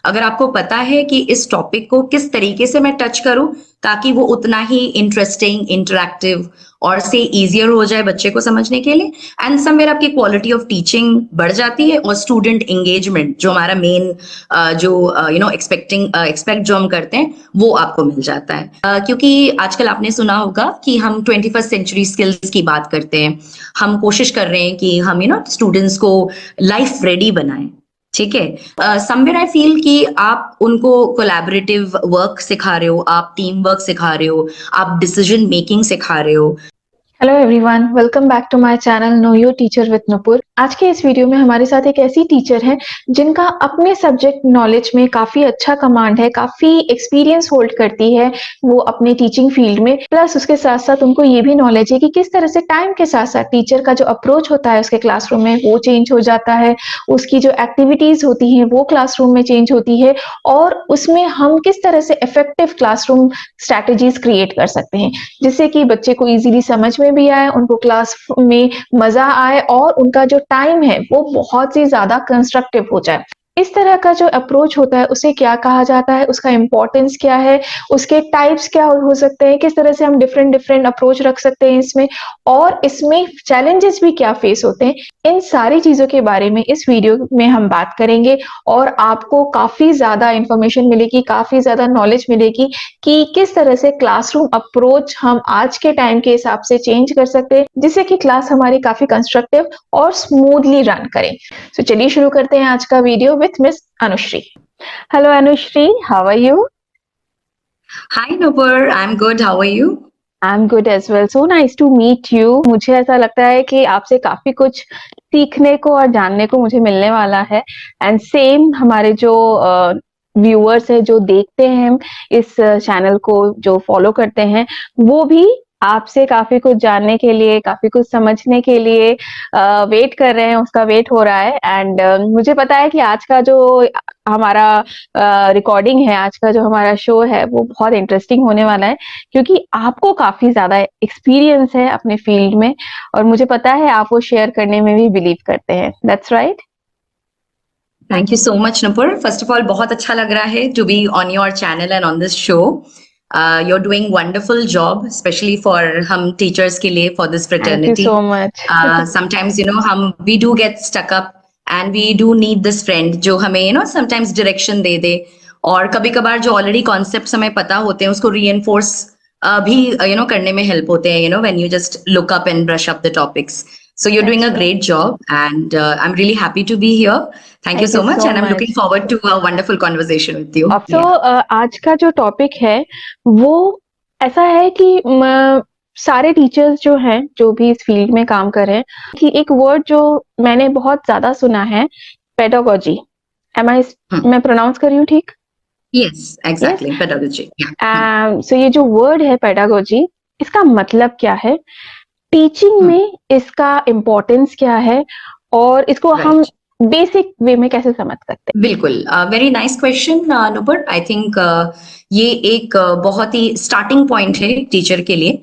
अगर आपको पता है कि इस टॉपिक को किस तरीके से मैं टच करूं ताकि वो उतना ही इंटरेस्टिंग, इंटरैक्टिव और से इजियर हो जाए बच्चे को समझने के लिए, एंड समवेयर आपकी क्वालिटी ऑफ टीचिंग बढ़ जाती है और स्टूडेंट एंगेजमेंट जो हमारा मेन जो एक्सपेक्ट जो हम करते हैं वो आपको मिल जाता है। क्योंकि आजकल आपने सुना होगा कि हम 21st सेंचुरी स्किल्स की बात करते हैं, हम कोशिश कर रहे हैं कि हम स्टूडेंट्स को लाइफ रेडी बनाएं। ठीक है, समवेयर आई फील कि आप उनको कोलैबोरेटिव वर्क सिखा रहे हो, आप टीम वर्क सिखा रहे हो, आप डिसीजन मेकिंग सिखा रहे हो। Hello everyone, welcome back to my channel know your teacher with Nupur. आज के इस वीडियो में हमारे साथ एक ऐसी टीचर है जिनका अपने सब्जेक्ट नॉलेज में काफी अच्छा कमांड है, काफी एक्सपीरियंस होल्ड करती है वो अपने टीचिंग फील्ड में। प्लस उसके साथ साथ उनको ये भी नॉलेज है कि किस तरह से टाइम के साथ साथ टीचर का जो अप्रोच होता है उसके क्लासरूम में वो चेंज हो जाता है, उसकी जो एक्टिविटीज होती हैं वो क्लासरूम में चेंज होती है और उसमें हम किस तरह से इफेक्टिव क्लासरूम स्ट्रैटेजीज क्रिएट कर सकते हैं जिससे कि बच्चे को इजीली समझ में भी आए, उनको क्लास में मजा आए और उनका जो टाइम है वो बहुत ही ज्यादा कंस्ट्रक्टिव हो जाए। इस तरह का जो अप्रोच होता है उसे क्या कहा जाता है, उसका इंपॉर्टेंस क्या है, उसके टाइप्स क्या हो सकते हैं, किस तरह से हम डिफरेंट अप्रोच रख सकते हैं इसमें, और इसमें चैलेंजेस भी क्या फेस होते हैं, इन सारी चीजों के बारे में इस वीडियो में हम बात करेंगे और आपको काफी ज्यादा इंफॉर्मेशन मिलेगी, काफी ज्यादा नॉलेज मिलेगी कि किस तरह से क्लासरूम अप्रोच हम आज के टाइम के हिसाब से चेंज कर सकते हैं जिससे कि क्लास हमारी काफी कंस्ट्रक्टिव और स्मूथली रन करें। तो चलिए शुरू करते हैं आज का video with miss Anushree. Hello Anushree, how are you? Hi Nupur, I am good, how are you? I am good as well, so nice to meet you. मुझे ऐसा लगता है कि आपसे काफी कुछ सीखने को और जानने को मुझे मिलने वाला है, एंड सेम हमारे जो व्यूअर्स है जो देखते हैं इस चैनल को, जो फॉलो करते हैं, वो भी आपसे काफी कुछ जानने के लिए, काफी कुछ समझने के लिए वेट कर रहे हैं, उसका वेट हो रहा है। एंड मुझे पता है कि आज का जो हमारा रिकॉर्डिंग है, आज का जो हमारा शो है वो बहुत इंटरेस्टिंग होने वाला है क्योंकि आपको काफी ज्यादा एक्सपीरियंस है अपने फील्ड में और मुझे पता है आप वो शेयर करने में भी बिलीव करते हैं। That's right. Thank you so much Nupur. First of all बहुत अच्छा लग रहा है to be on your channel and on this show. You're doing wonderful job, especially for हम teachers के लिए, for this fraternity. Thank you so much. Sometimes हम we do get stuck up and we do need this friend जो हमें sometimes direction दे दे, और कभी कभार जो already concepts हमें पता होते हैं उसको reinforce भी करने में help होते हैं when you just look up and brush up the topics. So you're doing a great job and I'm really happy to be here. Thank you so much and I'm looking forward to a wonderful conversation with you. So आज का जो topic है वो ऐसा है कि सारे teachers जो हैं, जो भी इस फील्ड में काम कर रहे हैं, कि एक वर्ड जो मैंने बहुत ज्यादा सुना है, पेडागोजी। मैं प्रोनाउंस कर रही हूँ ठीक? Yes, exactly. Yes? Pedagogy. Yeah. So ये जो वर्ड है पेडागोजी, इसका मतलब क्या है, टीचिंग में इसका इम्पोर्टेंस क्या है और इसको हम बेसिक वे में कैसे समझ सकते हैं? बिल्कुल, very nice question Nupur. I think ये एक बहुत ही स्टार्टिंग पॉइंट है टीचर के लिए।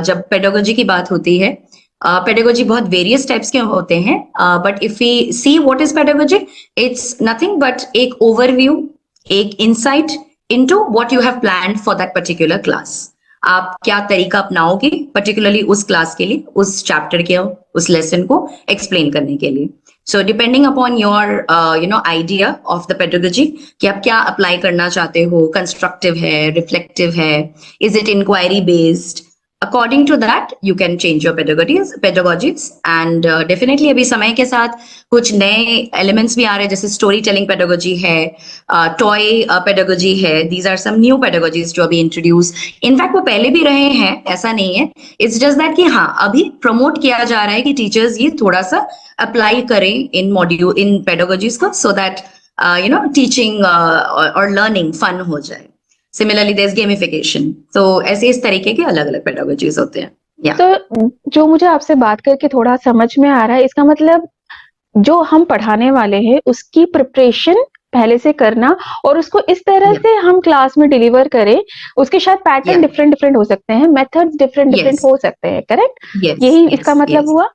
जब पेडागोजी की बात होती है, पेडागोजी बहुत वेरियस टाइप्स के होते हैं, but if we see what is pedagogy, it's nothing but एक ओवरव्यू, एक insight into what you have planned for that particular class. आप क्या तरीका अपनाओगे पर्टिकुलरली उस क्लास के लिए, उस चैप्टर के, उस लेसन को एक्सप्लेन करने के लिए। So depending upon your idea of the pedagogy कि आप क्या अप्लाई करना चाहते हो, कंस्ट्रक्टिव है, रिफ्लेक्टिव है, is it inquiry based, according to that you can change your pedagogies and definitely अभी समय के साथ कुछ नए elements भी आ रहे हैं, जैसे स्टोरी टेलिंग पेडागोजी है, टॉय पेडागोजी है। these are some new pedagogies जो अभी इंट्रोड्यूस, इनफैक्ट वो पहले भी रहे हैं, ऐसा नहीं है। इट्स जस्ट दैट कि हाँ, अभी प्रमोट किया जा रहा है कि टीचर्स ये थोड़ा सा अप्लाई करें इन मॉड्यूल, इन पेडागोजीज को, सो दैट टीचिंग और लर्निंग फन हो जाए। Similarly, there's gamification. So ऐसे इस तरीके के अलग अलग pedagogies होते हैं। Yeah. तो जो मुझे आपसे बात करके थोड़ा समझ में आ रहा है, इसका मतलब जो हम पढ़ाने वाले हैं उसकी प्रिपरेशन पहले से करना और उसको इस तरह से हम क्लास में डिलीवर करें, उसके शायद पैटर्न डिफरेंट हो सकते हैं, मेथड्स डिफरेंट हो सकते हैं, करेक्ट? यही इसका मतलब हुआ?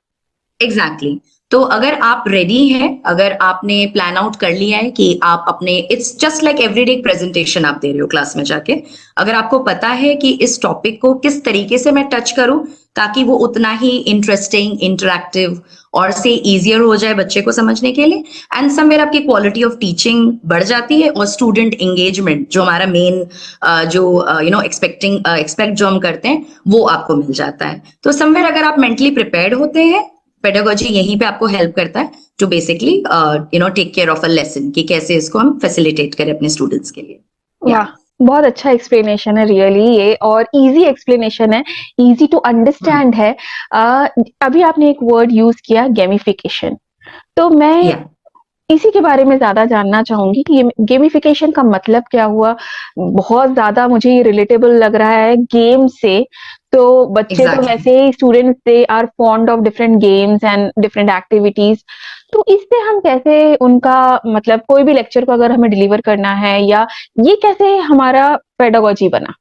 Exactly. तो अगर आप रेडी हैं, अगर आपने प्लान आउट कर लिया है कि आप अपने, it's just like everyday presentation आप दे रहे हो क्लास में जाके, अगर आपको पता है कि इस टॉपिक को किस तरीके से मैं टच करूं ताकि वो उतना ही इंटरेस्टिंग, इंटरैक्टिव और से इजियर हो जाए बच्चे को समझने के लिए, एंड समवेयर आपकी क्वालिटी ऑफ टीचिंग बढ़ जाती है और स्टूडेंट एंगेजमेंट जो हमारा मेन जो एक्सपेक्ट जो हम करते हैं वो आपको मिल जाता है। तो समवेयर अगर आप मेंटली प्रिपेयर्ड होते हैं, पेडागोजी यहीं पे आपको हेल्प करता है to basically take care of a lesson कि कैसे इसको हम फैसिलिटेट करें अपने स्टूडेंट्स के लिए। वाह, बहुत अच्छा एक्सप्लेनेशन है रियली ये, और इजी एक्सप्लेनेशन है, इजी टू अंडरस्टैंड है। अभी आपने एक वर्ड यूज किया, गेमिफिकेशन, तो मैं Yeah. इसी के बारे में ज्यादा जानना चाहूंगी कि गेमिफिकेशन का मतलब क्या हुआ। बहुत ज्यादा मुझे ये रिलेटेबल लग रहा है गेम से। तो बच्चे तो Exactly. वैसे ही students, they are fond of different games and different activities. तो इससे हम कैसे उनका, मतलब कोई भी लेक्चर को अगर हमें डिलीवर करना है, या ये कैसे हमारा पेडागोजी बना?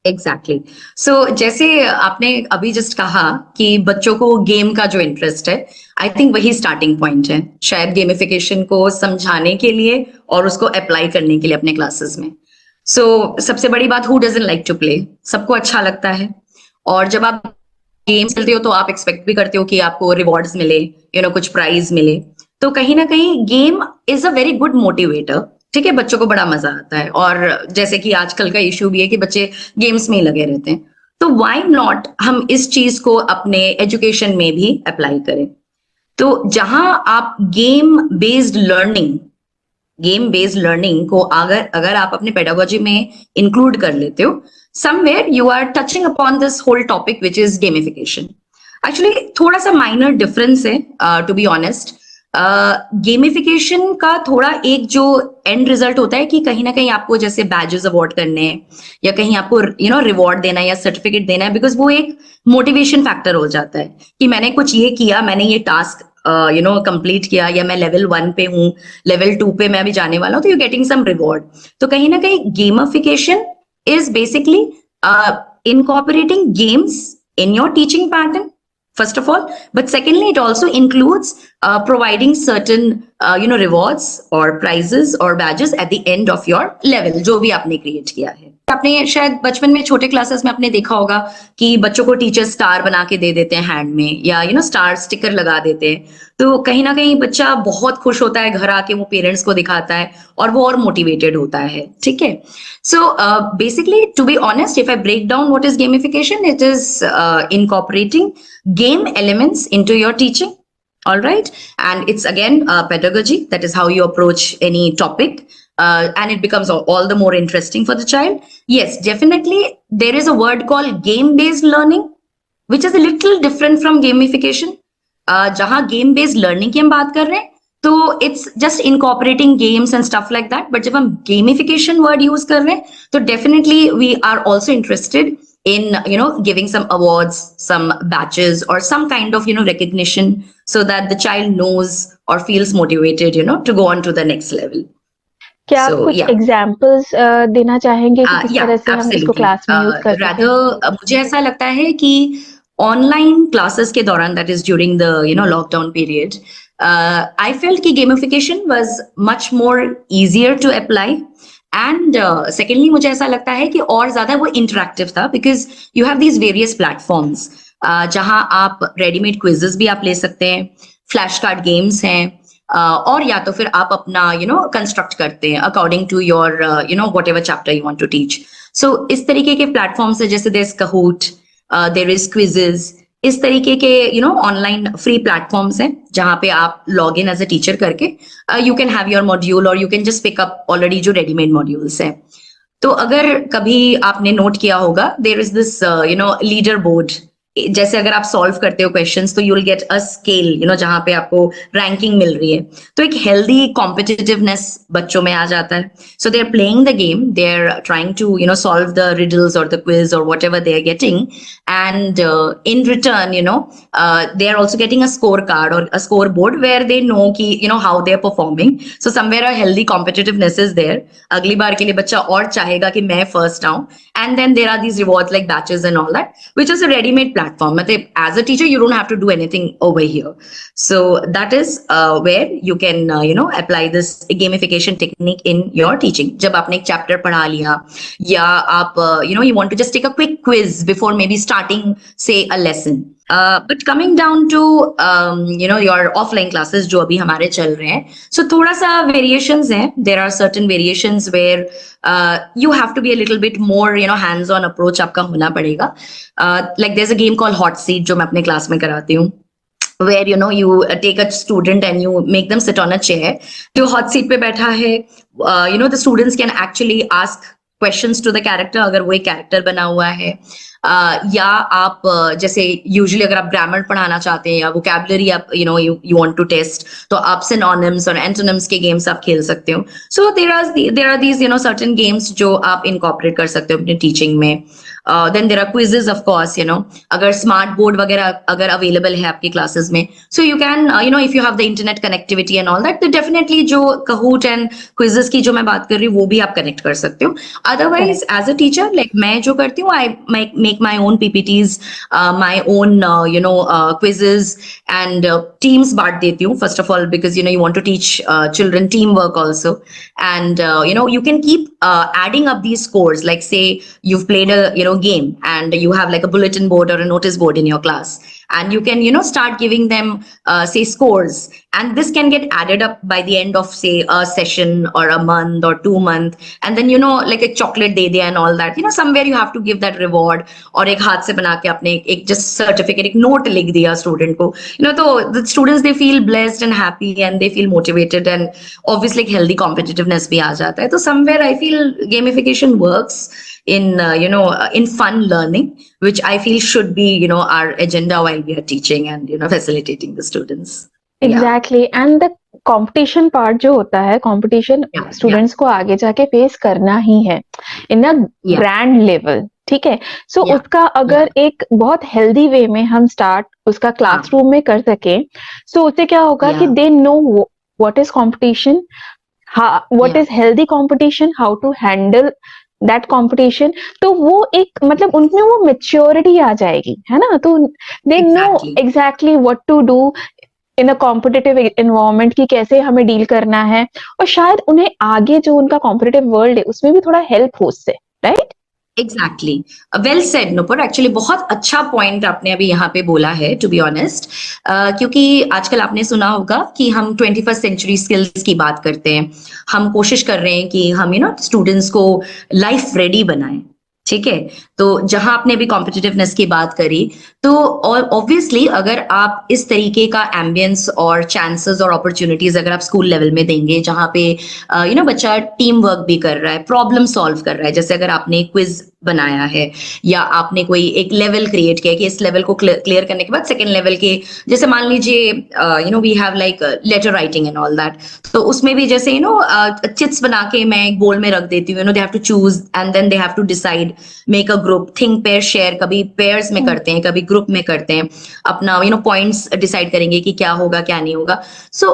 एग्जैक्टली सो जैसे आपने अभी जस्ट कहा कि बच्चों को गेम का जो इंटरेस्ट है, आई थिंक वही स्टार्टिंग पॉइंट है शायद गेमिफिकेशन को समझाने के लिए और उसको अप्लाई करने के लिए अपने क्लासेस में। सो सबसे बड़ी बात, who doesn't like to play, सबको अच्छा लगता है। और जब आप गेम्स खेलते हो तो आप एक्सपेक्ट भी करते हो कि आपको रिवॉर्ड्स मिले, कुछ प्राइज मिले। तो कहीं ना कहीं game is a very good motivator, ठीक है, बच्चों को बड़ा मजा आता है। और जैसे कि आजकल का इशू भी है कि बच्चे गेम्स में ही लगे रहते हैं, तो व्हाई नॉट हम इस चीज को अपने एजुकेशन में भी अप्लाई करें। तो जहां आप गेम बेस्ड लर्निंग को अगर आप अपने पेडागोजी में इंक्लूड कर लेते हो, somewhere you are touching upon this whole topic which is gamification. Actually थोड़ा सा माइनर डिफरेंस है, टू बी ऑनेस्ट। गेमिफिकेशन का थोड़ा एक जो एंड रिजल्ट होता है कि कहीं ना कहीं आपको जैसे बैजेस अवार्ड करने हैं या कहीं आपको रिवॉर्ड देना है या सर्टिफिकेट देना है, बिकॉज वो एक मोटिवेशन फैक्टर हो जाता है कि मैंने कुछ ये किया, मैंने ये टास्क कंप्लीट किया, या मैं लेवल 1 पे हूँ, लेवल 2 पे मैं अभी जाने वाला हूँ, तो यू गेटिंग सम रिवॉर्ड। तो कहीं ना कहीं gamification is basically incorporating games in your teaching pattern, first of all, but secondly it also includes providing certain rewards or prizes or badges at the end of your level जो भी आपने create किया है। आपने शायद बचपन में छोटे क्लासेस में आपने देखा होगा कि बच्चों को टीचर स्टार बना के दे देते हैं हैंड में, या स्टार स्टिकर लगा देते हैं। तो कहीं ना कहीं बच्चा बहुत खुश होता है, घर आके वो पेरेंट्स को दिखाता है और वो और मोटिवेटेड होता है, ठीक है। So basically to be honest, if I break down what is gamification, it is incorporating game elements into your teaching, all right, and it's again pedagogy, that is how you approach any topic, and it becomes all the more interesting for the child. Yes, definitely there is a word called game based learning which is a little different from gamification. जहां game based learning की हम बात कर रहे हैं तो it's just incorporating games and stuff like that, but जब हम gamification word use कर रहे हैं तो definitely we are also interested in giving some awards, some badges, or some kind of recognition so that the child knows or feels motivated to go on to the next level. क्या आप कुछ examples देना चाहेंगे कि किस तरह से हम इसको क्लास में यूज कर सकते हैं? मुझे ऐसा लगता है कि ऑनलाइन क्लासेस के दौरान, that is during the lockdown period, I felt कि gamification was much more easier to apply. And secondly मुझे ऐसा लगता है कि और ज्यादा वो इंटरैक्टिव था, because you have these various platforms जहां आप रेडीमेड क्विजेस भी आप ले सकते हैं, फ्लैश कार्ड गेम्स हैं, और या तो फिर आप अपना कंस्ट्रक्ट करते हैं according to your whatever chapter you want to teach. So इस तरीके के प्लेटफॉर्म्स है, जैसे there is Kahoot, there is quizzes, इस तरीके के ऑनलाइन फ्री प्लेटफॉर्म्स हैं जहां पे आप log in as a teacher करके you can have your module और you can just pick up already जो रेडीमेड मॉड्यूल्स हैं। तो अगर कभी आपने नोट किया होगा, there is this leader board, जैसे अगर आप सॉल्व करते हो क्वेश्चंस तो you will get a scale जहां पे आपको रैंकिंग मिल रही है, तो एक हेल्दी कॉम्पिटिटिवनेस बच्चों में आ जाता है। So they are playing the game, they are trying to solve the riddles और द क्विज और whatever they are getting, and in return they are also getting a scorecard or a scoreboard where they know कि how they are performing. So somewhere a healthy competitiveness is there. अगली बार के लिए बच्चा और चाहेगा कि मैं first आऊं, and then there are these rewards like batches and all that, which is a ready-made platform. मतलब as a teacher you don't have to do anything over here. So that is where you can apply this gamification technique in your teaching. जब आपने एक chapter पढ़ा लिया, या आप you want to just take a quick quiz before maybe starting say a lesson. But coming down to your offline classes जो अभी हमारे चल रहे हैं, so थोड़ा सा variations हैं. There are certain variations where you have to be a little bit more hands-on approach आपका होना पड़ेगा. Like there's a game called Hot Seat जो मैं अपने क्लास में कराती हूँ, where you take a student and you make them sit on a chair. जो hot seat पे बैठा है, the students can actually ask questions to the character अगर वो एक character बना हुआ है. या आप जैसे यूजुअली अगर आप ग्रामर पढ़ाना चाहते हैं या वोकैबुलरी आप you want to test, तो आप सिनोनिम्स और एंटोनिम्स के गेम्स आप खेल सकते हो. सो there are these certain games जो आप इनकॉर्पोरेट कर सकते हो अपने टीचिंग में. Then there are quizzes of course, अगर स्मार्ट बोर्ड वगैरह अगर अवेलेबल है आपकी क्लासेस में, so you can if you have the internet connectivity and all that, तो definitely जो Kahoot and quizzes की जो मैं बात कर रही हूँ वो भी आप कनेक्ट कर सकते हो. Otherwise as a teacher, like मैं जो करती हूँ, I make my own PPTs, my own quizzes and teams बांट देती हूँ. First of all because you want to teach children teamwork also, and you can keep adding up these scores. Like say you've played a game and you have like a bulletin board or a notice board in your class, and you can start giving them say scores, and this can get added up by the end of say a session or a month or 2 month, and then like a chocolate दे दिया and all that, somewhere you have to give that reward. और एक हाथ से बना के आपने एक just certificate, एक note लिख दिया student को, तो the students they feel blessed and happy and they feel motivated, and obviously like healthy competitiveness भी आ जाता है. तो somewhere I feel gamification works in in fun learning, which I feel should be our agenda while we are teaching and facilitating the students. Exactly. And the competition part जो होता है, competition students को आगे जाके face करना ही है in a grand level. ठीक है. So उसका अगर एक बहुत healthy way में हम start उसका classroom में कर सके, so उससे क्या होगा कि they know what is competition, what is healthy competition, how to handle that competition. तो वो एक मतलब उनमें वो maturity आ जाएगी, है ना. तो they know exactly what to do in a competitive environment कि कैसे हमें डील करना है, और शायद उन्हें आगे जो उनका competitive world है उसमें भी थोड़ा help हो उससे, right? Exactly. Well said, Nupur. Actually बहुत अच्छा point आपने अभी यहाँ पे बोला है, to be honest. क्योंकि आजकल आपने सुना होगा कि हम 21st century skills की बात करते हैं. हम कोशिश कर रहे हैं कि हम students को life ready बनाएं. ठीक है. तो जहां आपने भी कॉम्पिटिटिवनेस की बात करी, तो और ऑब्वियसली अगर आप इस तरीके का एम्बियंस और चांसेस और अपॉर्चुनिटीज अगर आप स्कूल लेवल में देंगे, जहां पे बच्चा टीम वर्क भी कर रहा है, प्रॉब्लम सॉल्व कर रहा है, जैसे अगर आपने क्विज बनाया है या आपने कोई एक लेवल क्रिएट किया कि इस लेवल को क्लियर करने के बाद सेकंड लेवल के, जैसे मान लीजिए we have like letter writing and all that, तो उसमें भी जैसे चिट्स बना के मैं एक बोल में रख देती हूँ, they have to choose and then they have to decide, make a group, think pair share, कभी पेयर्स में करते हैं कभी ग्रुप में करते हैं, अपना पॉइंट्स डिसाइड करेंगे कि क्या होगा क्या नहीं होगा. So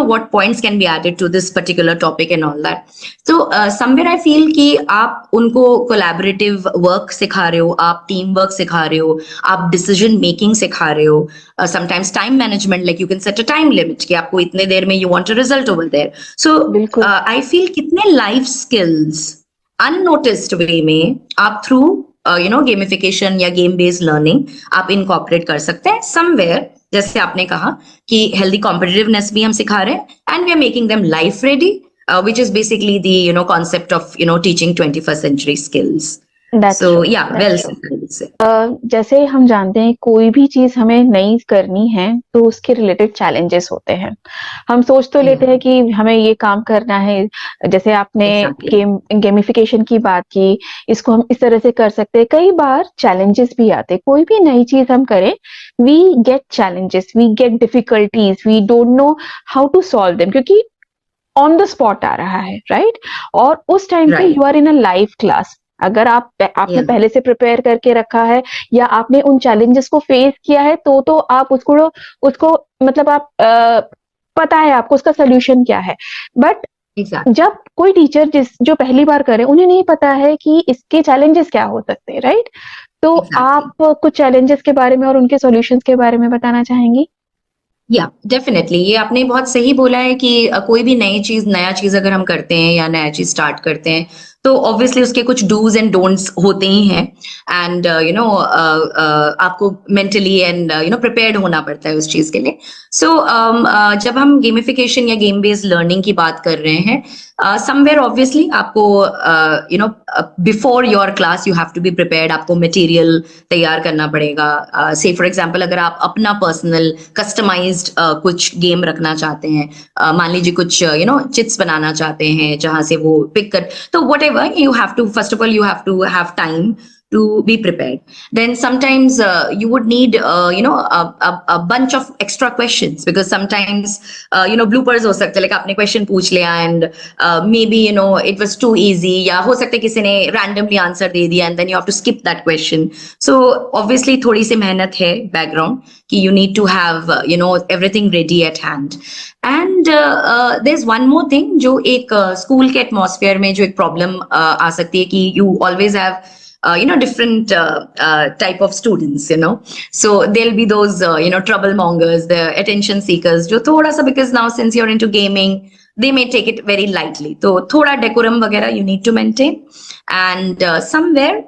what points can be added to this particular topic and all that. तो समवेयर आई फील कि आप उनको कोलैबोरेटिव वर्क सिखा रहे हो, आप टीम वर्क सिखा रहे हो, आप डिसीजन मेकिंग सिखा रहे हो, sometimes time management, like you can set a time limit कि आपको इतने देर में you want a result over there. So I feel कितने लाइफ स्किल्स अननोटिस्ड वे में आप थ्रू गेमिफिकेशन या गेम बेस्ड लर्निंग आप इनकॉर्पोरेट कर सकते हैं समवेयर. जैसे आपने कहा कि हेल्दी कॉम्पिटिटिवनेस भी हम सिखा रहे हैं and we are making them life ready, which is basically the concept of teaching 21st century skills. That's so true. yeah, That's well true. said. जैसे हम जानते हैं कोई भी चीज हमें नई करनी है तो उसके रिलेटेड चैलेंजेस होते हैं. हम सोच तो लेते हैं कि हमें ये काम करना है, जैसे आपने गेमिफिकेशन की बात की, इसको हम इस तरह से कर सकते हैं. कई बार चैलेंजेस भी आते हैं, कोई भी नई चीज हम करें, we get challenges, we get difficulties, we don't know how to solve them, क्योंकि ऑन द स्पॉट आ रहा है, राइट? और उस टाइम पे you are in a live class. अगर आपने पहले से प्रिपेयर करके रखा है या आपने उन चैलेंजेस को फेस किया है, तो आप उसको मतलब आप पता है आपको उसका सोल्यूशन क्या है. बट एग्जैक्ट जब कोई टीचर जो पहली बार करे, उन्हें नहीं पता है कि इसके चैलेंजेस क्या हो सकते हैं, राइट? तो एग्जैक्टली आप कुछ चैलेंजेस के बारे में और उनके सॉल्यूशंस के बारे में बताना चाहेंगी? या डेफिनेटली ये आपने बहुत सही बोला है कि कोई भी नया चीज अगर हम करते हैं या नया चीज स्टार्ट करते हैं तो ऑब्वियसली उसके कुछ डूज एंड डोंट्स होते ही हैं एंड आपको मेंटली एंड प्रिपेयर्ड होना पड़ता है उस चीज के लिए सो जब हम गेमिफिकेशन या गेम बेस्ड लर्निंग की बात कर रहे हैं समवेयर ऑब्वियसली आपको before your class you have to be prepared आपको मटेरियल तैयार करना पड़ेगा से फॉर एग्जांपल अगर आप अपना पर्सनल कस्टमाइज्ड कुछ गेम रखना चाहते हैं मान लीजिए कुछ चिट्स बनाना चाहते हैं जहां से वो पिक कर तो whatever you have to first of all you have to have time to be prepared. Then sometimes you would need a bunch of extra questions because sometimes bloopers हो सकते हैं like आपने question पूछ लिया and maybe it was too easy या हो सकता है किसी ने randomly answer दे दिया and then you have to skip that question. So obviously थोड़ी सी मेहनत है background कि you need to have everything ready at hand. And there's one more thing जो एक school के atmosphere में जो एक problem आ सकती है कि you always have different type of students, so there'll be those troublemongers, the attention seekers jo thoda sa because now since you're into gaming they may take it very lightly, so thoda decorum वगैरह you need to maintain. And somewhere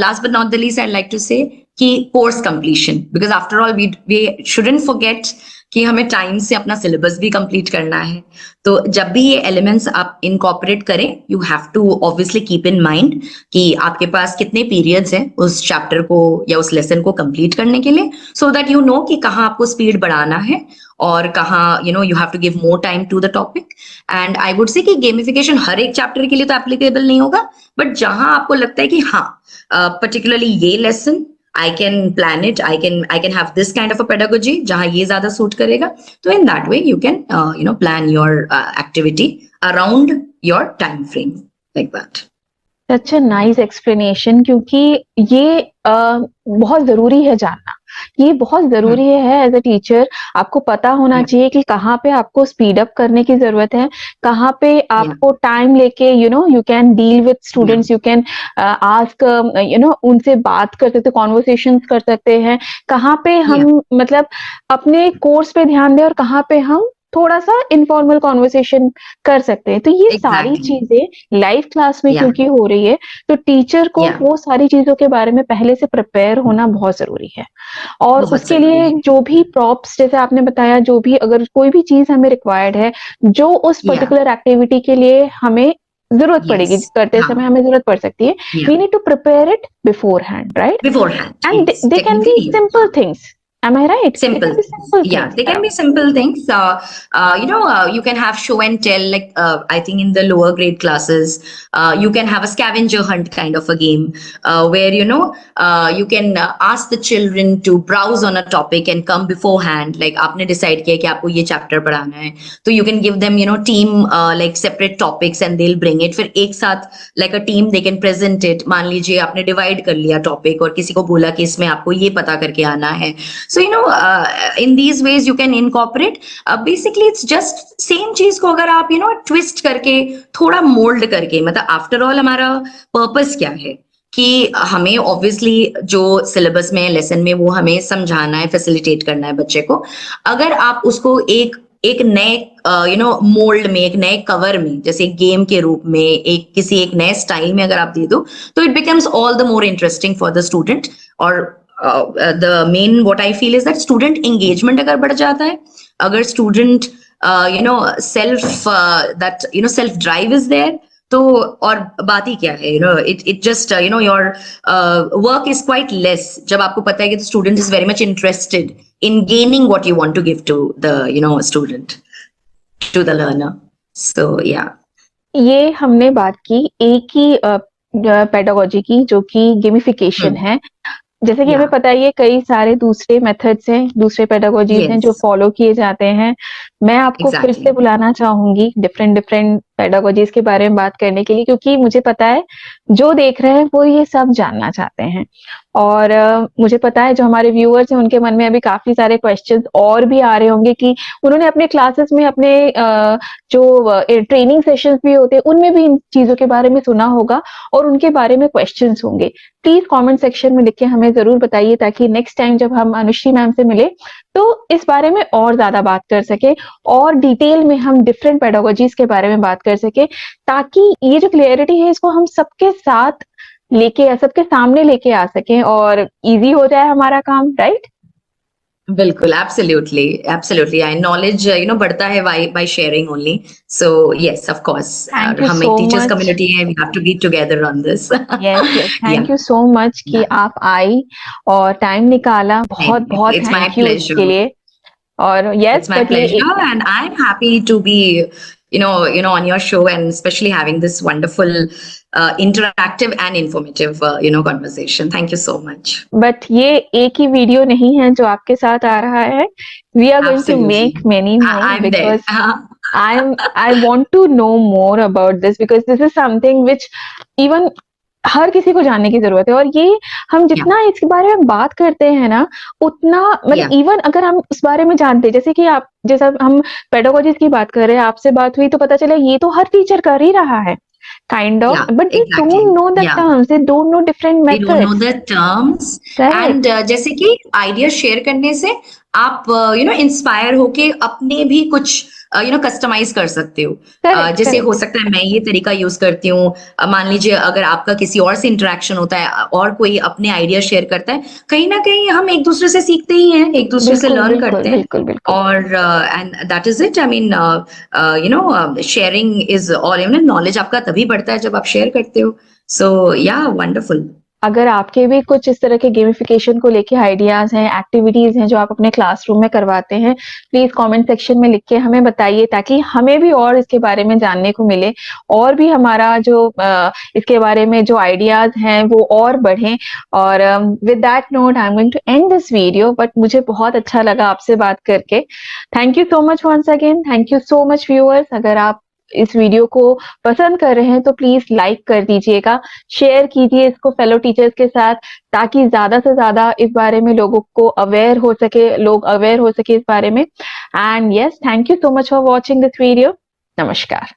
last but not the least I'd like to say कि course completion, because after all we shouldn't forget कि हमें time से अपना syllabus भी complete करना है. तो जब भी ये एलिमेंट्स आप इनकॉर्पोरेट करें you have to obviously keep in mind कि आपके पास कितने पीरियड्स हैं उस चैप्टर को या उस लेसन को कंप्लीट करने के लिए, सो दैट यू नो कि कहाँ आपको स्पीड बढ़ाना है और कहाँ you have to give more time to the topic. And I would say कि गेमिफिकेशन हर एक चैप्टर के लिए तो एप्लीकेबल नहीं होगा, बट जहां आपको लगता है कि हाँ पर्टिकुलरली ये lesson I can plan it. I can have this kind of a pedagogy जहाँ ये ज़्यादा सूट करेगा. तो in that way you can plan your activity around your time frame like that. Such a nice explanation, क्योंकि ये बहुत जरूरी है जानना. ये बहुत जरूरी है एज अ टीचर, आपको पता होना चाहिए कि कहाँ पे आपको स्पीड अप करने की जरूरत है, कहाँ पे आपको टाइम लेके you can deal with students, you can ask उनसे बात कर सकते, कॉन्वर्सेशन कर सकते हैं, कहाँ पे हम मतलब अपने कोर्स पे ध्यान दें और कहाँ पे हम थोड़ा सा इनफॉर्मल कॉन्वर्सेशन कर सकते हैं. तो ये सारी चीजें लाइव क्लास में क्योंकि हो रही है, तो टीचर को वो सारी चीजों के बारे में पहले से प्रिपेयर होना बहुत जरूरी है. और उसके लिए जो भी प्रॉप्स, जैसे आपने बताया, जो भी अगर कोई भी चीज हमें रिक्वायर्ड है जो उस पर्टिकुलर एक्टिविटी के लिए हमें जरूरत पड़ेगी, करते समय हमें जरूरत पड़ सकती है, we need to prepare it beforehand, right? And they can be simple things. Am I right? Simple. They can be simple things. You can have show and tell, like I think in the lower grade classes, you can have a scavenger hunt kind of a game where you can ask the children to browse on a topic and come beforehand. Like आपने decide किया कि आपको ये chapter पढ़ाना है, तो you can give them team like separate topics and they'll bring it. फिर एक साथ like a team they can present it. मान लीजिए आपने divide कर लिया topic और किसी को बोला कि इसमें आपको ये पता करके आना है. So in these ways you can incorporate. Basically it's just same चीज को अगर आप twist करके थोड़ा mold करके, मतलब after all हमारा purpose क्या है कि हमें obviously जो syllabus में lesson में वो हमें समझाना है, facilitate करना है बच्चे को. अगर आप उसको एक नए मोल्ड में, एक नए कवर में, जैसे गेम के रूप में, एक नए स्टाइल में अगर आप दे दो तो it becomes all the more interesting for the student. और the main what I feel is that student engagement अगर बढ़ जाता है, अगर student self drive is there, तो और बात ही क्या है, it just your work is quite less जब आपको पता है कि the student is very much interested in gaining what you want to give to the student, to the learner. So yeah, ये हमने बात की एक ही पेडागोजी की जो कि गेमिफिकेशन है. जैसे कि हमें पता है ये कई सारे दूसरे मेथड्स हैं, दूसरे पेडागोजीज हैं जो फॉलो किए जाते हैं. मैं आपको फिर से बुलाना चाहूंगी डिफरेंट पेडागोजीज के बारे में बात करने के लिए, क्योंकि मुझे पता है जो देख रहे हैं वो ये सब जानना चाहते हैं. और मुझे पता है जो हमारे व्यूअर्स हैं उनके मन में अभी काफी सारे क्वेश्चंस और भी आ रहे होंगे कि उन्होंने अपने क्लासेस में अपने जो ट्रेनिंग सेशंस भी होते हैं उनमें भी इन चीजों के बारे में सुना होगा और उनके बारे में क्वेश्चंस होंगे। प्लीज कमेंट सेक्शन में लिख के हमें जरूर बताइए ताकि नेक्स्ट टाइम जब हम अनुश्री मैम से मिले तो इस बारे में और ज्यादा बात कर सके और डिटेल में हम डिफरेंट पेडागोजीज के बारे में बात कर सके, ताकि ये जो क्लियरिटी है इसको हम सबके साथ लेके सबके सामने लेके आ सकें और इजी हो जाए हमारा काम, राइट? बिल्कुल, एब्सोल्युटली एंड नॉलेज बढ़ता है by sharing only. So yes, of course, thank you हम सो एक टीचर्स मच। कम्युनिटी है, we have to be together on this. Yes yes, thank या यू सो मच कि आप आई और टाइम निकाला, बहुत बहुत इट्स माय थैंक यू इसके प्लेजर। लिए। और यस, It's my बट ये pleasure, एक and I'm happy to be, on your show, and especially having this wonderful, interactive and informative, conversation. Thank you so much. But ये एक ही video नहीं है जो आपके साथ आ रहा है। We are going to Absolutely, make many more I'm there. Because I want to know more about this because this is something which even हर किसी को जानने की जरूरत है। और ये हम Yeah, जितना इसके बारे में बात करते हैं ना उतना मतलब yeah, इवन अगर हम इस बारे में जानते हैं, जैसे कि आप जैसा हम पेडागोजीज की बात कर रहे हैं, आपसे बात हुई तो पता चला ये तो हर टीचर कर ही रहा है kind of, yeah, but they exactly. Don't know the Yeah. Terms, they don't know different They don't know methods, the terms, correct? and जैसे कि आइडिया शेयर करने से आप इंस्पायर होके अपने भी कुछ कस्टमाइज कर सकते हो। करेक्ट जैसे हो करेक्ट सकता है मैं ये तरीका यूज करती हूँ, मान लीजिए अगर आपका किसी और से इंटरेक्शन होता है और कोई अपने आइडिया शेयर करता है, कहीं ना कहीं हम एक दूसरे से सीखते ही हैं, एक दूसरे से बिल्कुल लर्न बिल्कुल करते हैं। बिल्कुल बिल्कुल। और and that is it, I mean sharing is all, knowledge आपका तभी बढ़ता है जब आप शेयर करते हो। सो या, वंडरफुल। अगर आपके भी कुछ इस तरह के गेमिफिकेशन को लेके आइडियाज हैं, एक्टिविटीज हैं जो आप अपने क्लासरूम में करवाते हैं, प्लीज कमेंट सेक्शन में लिख के हमें बताइए ताकि हमें भी और इसके बारे में जानने को मिले और भी हमारा जो इसके बारे में जो आइडियाज हैं वो और बढ़ें। और with that note I am going to end this video, but मुझे बहुत अच्छा लगा आपसे बात करके। Thank you so much once again, thank you so much viewers. अगर आप इस वीडियो को पसंद कर रहे हैं तो प्लीज लाइक कर दीजिएगा, शेयर कीजिए इसको फेलो टीचर्स के साथ ताकि ज्यादा से ज्यादा इस बारे में लोगों को अवेयर हो सके, लोग अवेयर हो सके इस बारे में। And yes, thank you so much for watching this video. नमस्कार।